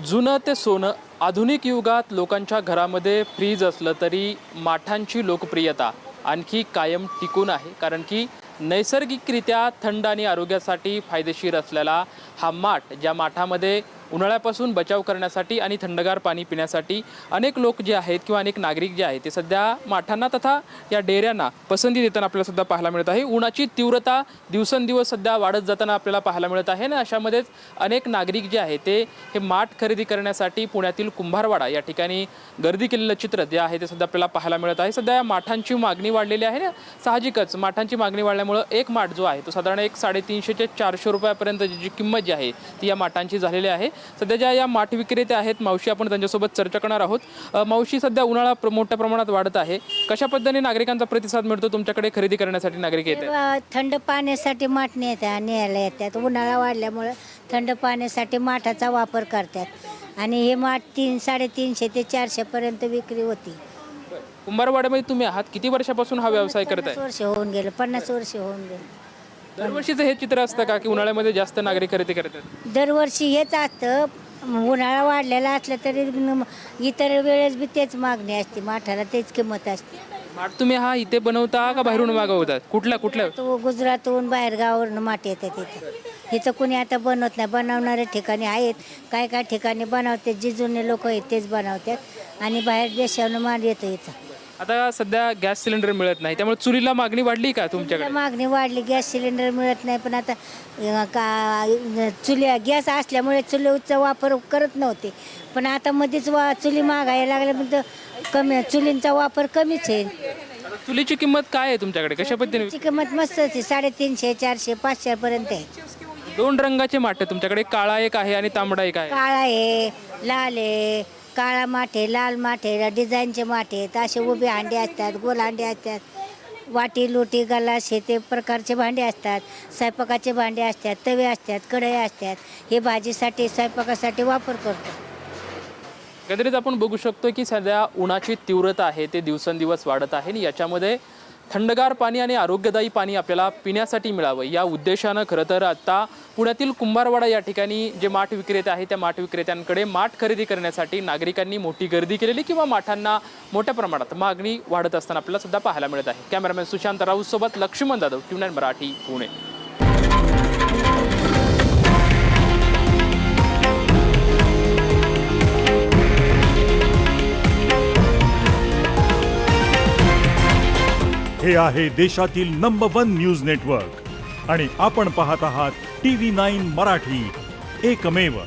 जुनं ते सोनं आधुनिक युगात लोकांच्या घरामध्ये फ्रीज असलं तरी माठांची लोकप्रियता आणखी कायम टिकून आहे। कारण की नैसर्गिकरित्या थंड आणि आरोग्यासाठी फायदेशीर असलेला हा माठ, ज्या माठामध्ये उन्हाळ्यापासून बचाव करण्यासाठी आणि थंडगार पाणी पिण्यासाठी अनेक लोक जे आहेत किंवा अनेक नागरिक जे आहेत ते सध्या माठांना तथा या डेऱ्यांना पसंती देताना आपल्याला सुद्धा पाहायला मिळत आहे। उन्हाची तीव्रता दिवसेंदिवस सध्या वाढत जाताना आपल्याला पाहायला मिळत आहे आणि अशामध्येच अनेक नागरिक जे आहेत ते हे माठ खरेदी करण्यासाठी पुण्यातील कुंभारवाडा या ठिकाणी गर्दी केलेलं चित्र जे आहे ते सध्या आपल्याला पाहायला मिळत आहे। सध्या या माठांची मागणी वाढलेली आहे ना, साहजिकच माठांची मागणी वाढल्यामुळे एक माठ जो आहे तो साधारण 350 ते 400 रुपयापर्यंत जी किंमत जी आहे ती या माठांची झालेली आहे। सध्या ज्या या माठ विक्रेत्या आहेत मावशी, आपण त्यांच्यासोबत चर्चा करणार आहोत। मावशी, सध्या उन्हाळा मोठ्या प्रमाणात वाढत आहे, कशा पद्धतीने नागरिकांचा प्रतिसाद मिळतो तुमच्याकडे खरेदी करण्यासाठी नागरिक येतात? थंड पाण्यासाठी माठ न्यायला येतात। उन्हाळा वाढल्यामुळे थंड पाण्यासाठी माठाचा वापर करतात आणि हे माठ 300-350 ते 400 पर्यंत विक्री होती। कुंभारवाड्यामध्ये तुम्ही आहात, किती वर्षापासून हा व्यवसाय करताय? 50 वर्ष होऊन गेले, 50 वर्ष होऊन गेले। दरवर्षीचं हे चित्र असतं का की उन्हाळ्यामध्ये जास्त नागरिक खरेदी करतात? दरवर्षी हेच असतं, उन्हाळा वाढलेला असला तरी इतर वेळेस बी तेच मागणी असते, माठाला तेच किंमत असते। माठ तुम्ही हा इथे बनवता का बाहेरून मागवतात? कुठल्या तो गुजरातहून बाहेर गावावरून माठ येतात इथं कुणी आता बनवत नाही, बनवणाऱ्या ठिकाणी आहेत, काय ठिकाणी बनवतात, जे जुने लोक आहेत तेच बनवतात आणि बाहेर देशावरून माल येतो इथं। आता सध्या गॅस सिलेंडर मिळत नाही, त्यामुळे चुलीला मागणी वाढली का तुमच्याकडे? मागणी वाढली, गॅस सिलेंडर मिळत नाही, पण आता गॅस असल्यामुळे चुलीचा वापर करत नव्हते, पण आता मध्येच चुली मागायला लागल्यानंतर चुलींचा वापर कमीच आहे। चुलीची किंमत काय आहे तुमच्याकडे, कशा पद्धतीने? किंमत मस्त आहे, 350, 400, 500 पर्यंत आहे। 2 रंगाचे माठ आहे तुमच्याकडे, काळा एक आहे आणि तांबडा एक आहे। काळा आहे, लाल आहे, काळा माठ आहे, लाल माठ आहे, डिझाईनचे माठ आहेत, असे उभे हांडे असतात, गोल हांडे असतात, वाटी लोटी गलास हे ते प्रकारचे भांडे असतात, स्वयंपाकाचे भांडे असतात, तवे असतात, कढई असतात, हे भाजीसाठी स्वयंपाकासाठी वापर करतो। एकंदरीत आपण बघू शकतो की सध्या उन्हाची तीव्रता आहे ते दिवसेंदिवस वाढत आहे आणि याच्यामध्ये थंडगार पाणी आणि आरोग्यदायी पाणी आपल्याला पिण्यासाठी मिळावं या उद्देशानं खरं तर आता पुण्यातील कुंभारवाडा या ठिकाणी जे माठ विक्रेते आहेत त्या माठ विक्रेत्यांकडे माठ खरेदी करण्यासाठी नागरिकांनी मोठी गर्दी केलेली किंवा माठांना मोठ्या प्रमाणात मागणी वाढत असताना आपल्याला सुद्धा पाहायला मिळत आहे। कॅमेरामॅन सुशांत राऊत सोबत लक्ष्मण जाधव, ट्यून9 मराठी, पुणे। हे आहे देशातील नंबर 1 न्यूज नेटवर्क आणि आपण पाहत आहात TV9 मराठी, एकमेव।